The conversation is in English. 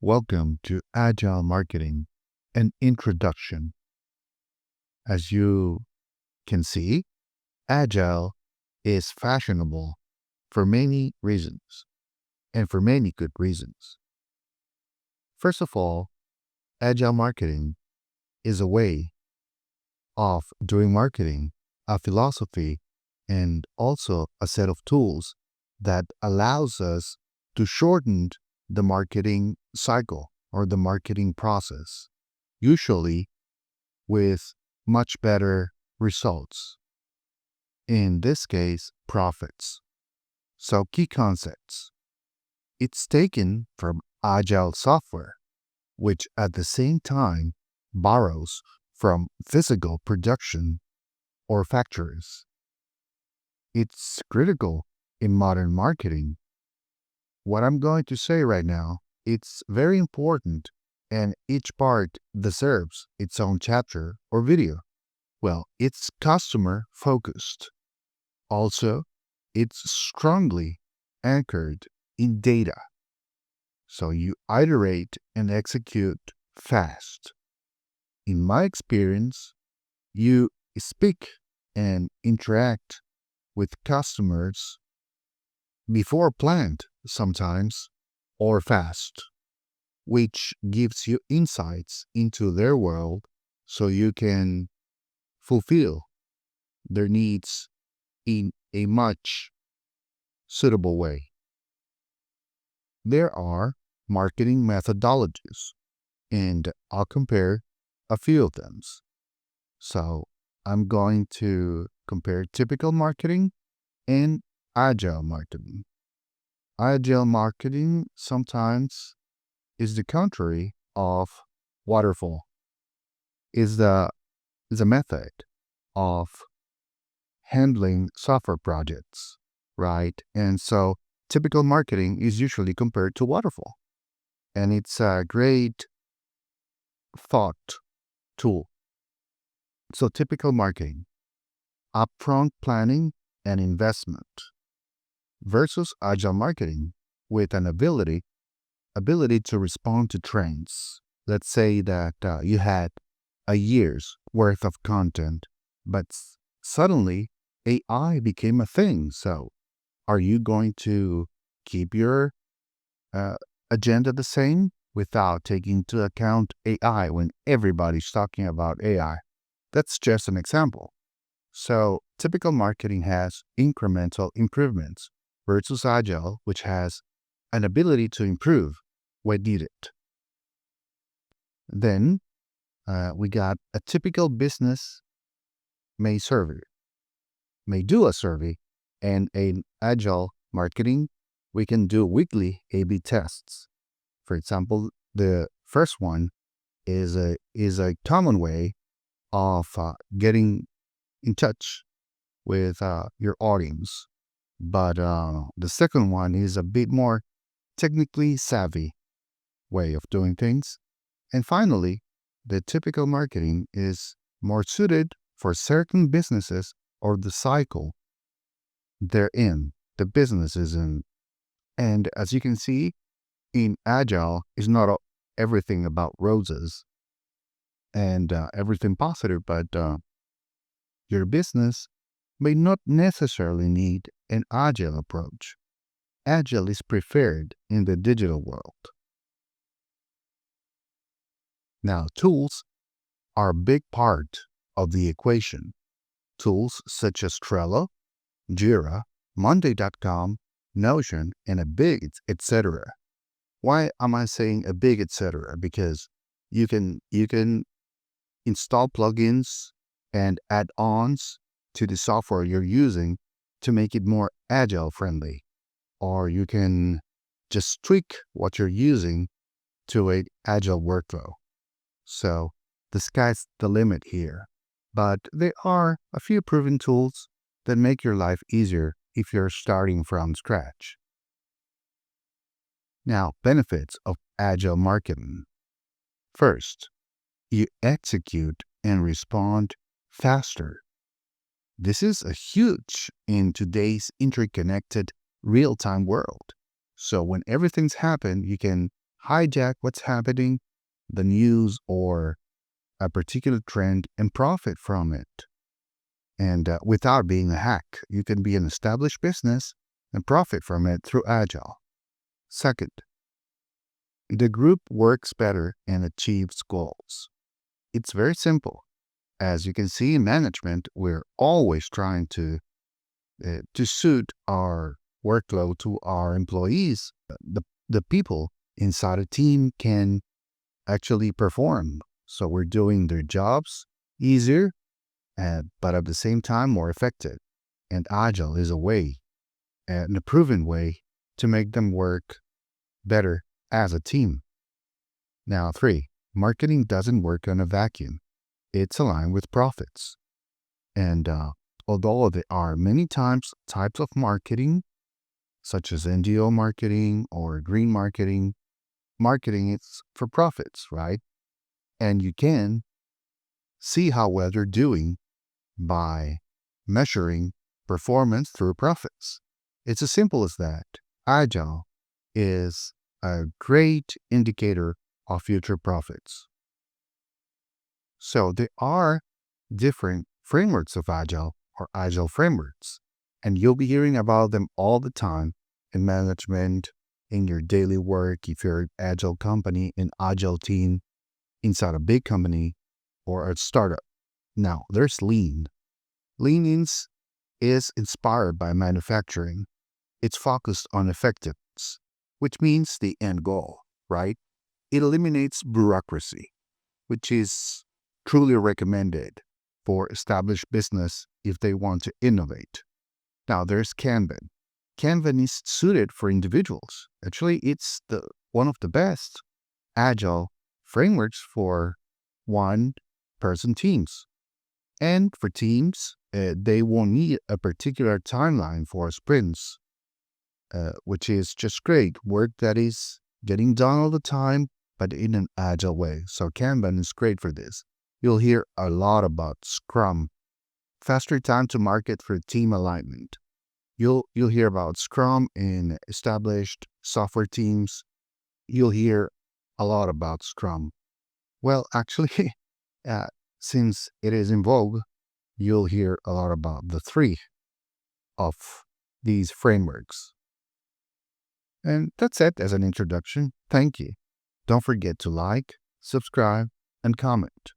Welcome to Agile Marketing, an introduction. As you can see, Agile is fashionable for many reasons and for many good reasons. First of all, Agile Marketing is a way of doing marketing, a philosophy, and also a set of tools that allows us to shorten the marketing cycle or the marketing process, usually with much better results. In this case, profits. So, key concepts. It's taken from Agile software, which at the same time borrows from physical production or factories. It's critical in modern marketing. What I'm going to say right now, it's very important, and each part deserves its own chapter or video. Well, it's customer focused. Also, it's strongly anchored in data. So you iterate and execute fast. In my experience, you speak and interact with customers before planned sometimes or fast, which gives you insights into their world so you can fulfill their needs in a much suitable way. There are marketing methodologies, and I'll compare a few of them. So I'm going to compare typical marketing and agile marketing. Agile marketing sometimes is the contrary of waterfall, is a method of handling software projects, right? And so typical marketing is usually compared to waterfall. And it's a great thought tool. So typical marketing, upfront planning and investment versus agile marketing with an ability to respond to trends. Let's say that you had a year's worth of content, but suddenly AI became a thing. So are you going to keep your uh, agenda the same without taking into account AI when everybody's talking about AI? That's just an example. So typical marketing has incremental improvements versus agile, which has an ability to improve when needed. Then we got a typical business may survey, may do a survey, and an agile marketing, we can do weekly A/B tests. For example, the first one is a common way of getting in touch with your audience, but the second one is a bit more technically savvy way of doing things. And finally, the typical marketing is more suited for certain businesses or the cycle they're in, the business is in. And as you can see, in Agile is not everything about roses and everything positive, but your business may not necessarily need an Agile approach. Agile is preferred in the digital world. Now, tools are a big part of the equation. Tools such as Trello, Jira, Monday.com, Notion, and a big etc. Why am I saying a big etc.? Because you can install plugins and add-ons to the software you're using to make it more agile friendly, or you can just tweak what you're using to an agile workflow. So the sky's the limit here. But there are a few proven tools that make your life easier if you're starting from scratch. Now, benefits of agile marketing. First, you execute and respond faster. This is a huge in today's interconnected real-time world. So when everything's happened, you can hijack what's happening, the news or a particular trend, and profit from it. And without being a hack, you can be an established business and profit from it through Agile. Second, the group works better and achieves goals. It's very simple. As you can see in management, we're always trying to suit our workload to our employees. The people inside a team can actually perform. So we're doing their jobs easier, but at the same time more effective. And Agile is a way, and a proven way, to make them work better as a team. Now, three, marketing doesn't work in a vacuum. It's aligned with profits. And although there are many types of marketing, such as NGO marketing or green marketing, marketing is for profits, right? And you can see how well you're doing by measuring performance through profits. It's as simple as that. Agile is a great indicator of future profits. So there are different frameworks of Agile or Agile frameworks, and you'll be hearing about them all the time in management, in your daily work, if you're an Agile company, an Agile team, inside a big company, or a startup. Now, there's Lean. Lean is inspired by manufacturing. It's focused on effectiveness, which means the end goal, right? It eliminates bureaucracy, which is truly recommended for established business if they want to innovate. Now, there's Kanban. Kanban is suited for individuals. Actually, it's one of the best Agile frameworks for one-person teams. And for teams, they won't need a particular timeline for sprints, which is just great. Work that is getting done all the time, but in an agile way. So Kanban is great for this. You'll hear a lot about Scrum, faster time to market for team alignment. You'll hear about Scrum in established software teams. You'll hear a lot about Scrum. Well, actually, since it is in vogue, you'll hear a lot about the three of these frameworks. And that's it as an introduction. Thank you. Don't forget to like, subscribe, and comment.